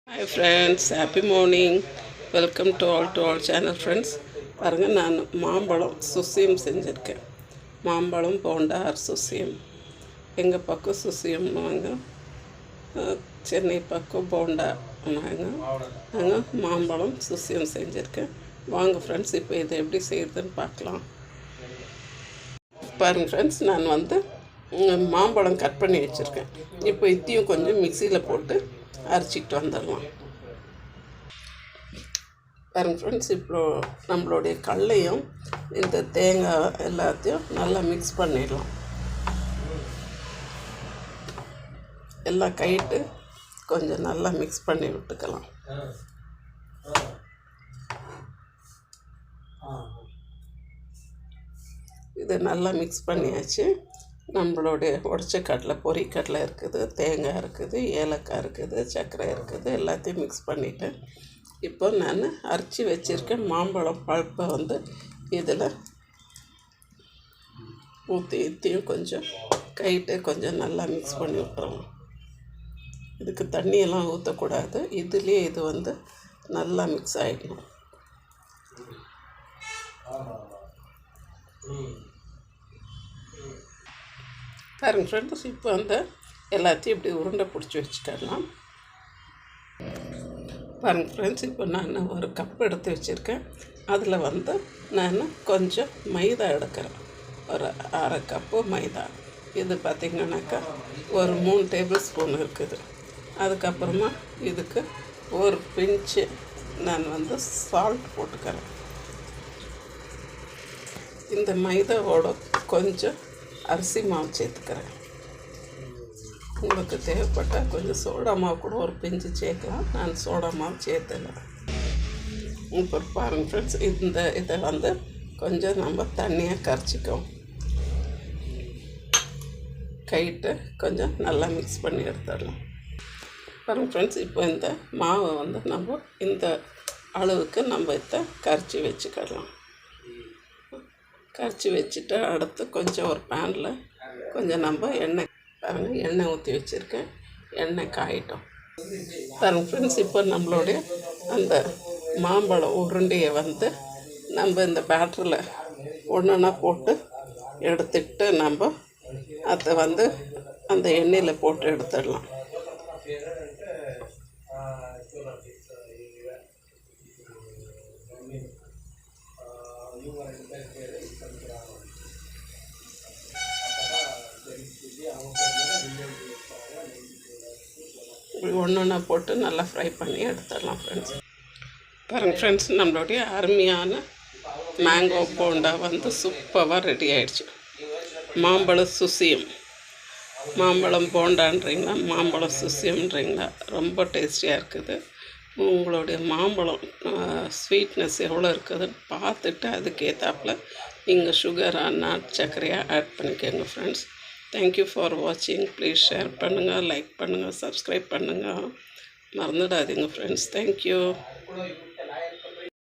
Hi friends, happy morning. Welcome to all channel friends. பாருங்க நான் மாம்பழம் சுசியம் செஞ்சுருக்கேன். மாம்பழம் போண்டா ஆர் சுசியம். எங்கள் பக்கம் சுசியம்னுவாங்க, சென்னை பக்கம் போண்டா நாங்கள் மாம்பழம் சுசியம் செஞ்சுருக்கேன். வாங்க ஃப்ரெண்ட்ஸ், இப்போ இதை எப்படி செய்கிறதுன்னு பார்க்கலாம். பாருங்கள் ஃப்ரெண்ட்ஸ், நான் மாம்பழம் கட் பண்ணி வச்சுருக்கேன். இப்போ இதையும் கொஞ்சம் மிக்சியில் போட்டு அரைச்சிக்கிட்டு வந்துடலாம். பாருங்கள் ஃப்ரெண்ட்ஸ், இப்போ நம்மளுடைய கடலையும் இந்த தேங்காய் எல்லாத்தையும் நல்லா மிக்ஸ் பண்ணிடலாம். எல்லாம் கைட்டு கொஞ்சம் நல்லா மிக்ஸ் பண்ணி விட்டுக்கலாம். இது நல்லா மிக்ஸ் பண்ணியாச்சு. நம்மளுடைய உடச்ச கடலை, பொரிக்கடலை இருக்குது, தேங்காய் இருக்குது, ஏலக்காய் இருக்குது, சர்க்கரை இருக்குது, எல்லாத்தையும் மிக்ஸ் பண்ணிவிட்டேன். இப்போ நான் அரைச்சி வச்சுருக்கேன் மாம்பழம் பழுப்பை இதில் ஊற்றி இத்தையும் கொஞ்சம் கைட்டு கொஞ்சம் நல்லா மிக்ஸ் பண்ணி விட்டுறோம். இதுக்கு தண்ணியெல்லாம் ஊற்றக்கூடாது. இதுலேயே இது நல்லா மிக்ஸ் ஆகிடணும். பாருங்க ஃப்ரெண்ட்ஸ், இப்போ எல்லாத்தையும் இப்படி உருண்டை பிடிச்சி வச்சுக்கலாம். பாருங்க ஃப்ரெண்ட்ஸ், இப்போ நான் ஒரு கப் எடுத்து வச்சுருக்கேன். அதில் நான் கொஞ்சம் மைதா எடுக்கிறேன். ஒரு அரை கப்பு மைதா. இது பார்த்திங்கன்னாக்கா ஒரு 3 டேபிள் ஸ்பூன் இருக்குது. அதுக்கப்புறமா இதுக்கு ஒரு பிஞ்சு நான் சால்ட் போட்டுக்கிறேன். இந்த மைதாவோட கொஞ்சம் அரிசி மாவு சேர்த்துக்கிறேன். உங்களுக்கு தேவைப்பட்டால் கொஞ்சம் சோடா மாவு கூட ஒரு பிஞ்சு சேர்க்கலாம். நான் சோடா மாவு சேர்த்தலை. இப்போ பாருங்கள் ஃப்ரெண்ட்ஸ், இதை கொஞ்சம் நம்ம தண்ணியாக கரைச்சிக்கோம். கைட்டு கொஞ்சம் நல்லா மிக்ஸ் பண்ணி எடுத்துடலாம். பாருங்கள் ஃப்ரெண்ட்ஸ், இப்போ இந்த மாவை நம்ம இந்த அளவுக்கு நம்ம இதை கரைச்சி வச்சுக்கிடலாம். கரைச்சி வச்சுட்டு அடுத்து கொஞ்சம் ஒரு பேனில் கொஞ்சம் நம்ம எண்ணெய் ஊற்றி வச்சுருக்கேன். எண்ணெய் காயிட்டோம். பாருங்கள் ஃப்ரெண்ட்ஸ், இப்போ நம்மளுடைய அந்த மாம்பழம் உருண்டையை நம்ம இந்த பேட்டரில் ஒன்றா போட்டு எடுத்துக்கிட்டு நம்ம அதை அந்த எண்ணெயில் போட்டு எடுத்துடலாம். ஒன்றா போட்டு நல்லா ஃப்ரை பண்ணி எடுத்துடலாம் ஃப்ரெண்ட்ஸ். பாருங்கள் ஃப்ரெண்ட்ஸ், நம்மளுடைய அருமையான மேங்கோ போண்டா சூப்பராக ரெடி ஆகிடுச்சு. மாம்பழம் சுசியம், மாம்பழம் போண்டான்றீங்களா, மாம்பழம் சுசியம்ன்றீங்களா, ரொம்ப டேஸ்டியாக இருக்குது. உங்களுடைய மாம்பழம் ஸ்வீட்னஸ் எவ்வளோ இருக்குதுன்னு பார்த்துட்டு அதுக்கேற்றாப்புல நீங்கள் சுகராக நாட்டு சர்க்கரையாக ஆட் பண்ணிக்கோங்க ஃப்ரெண்ட்ஸ். தேங்க்யூ ஃபார் வாட்சிங். ப்ளீஸ் ஷேர் பண்ணுங்கள், லைக் பண்ணுங்கள், சப்ஸ்கிரைப் பண்ணுங்கள், மறந்துடாதீங்க ஃப்ரெண்ட்ஸ். தேங்க்யூ.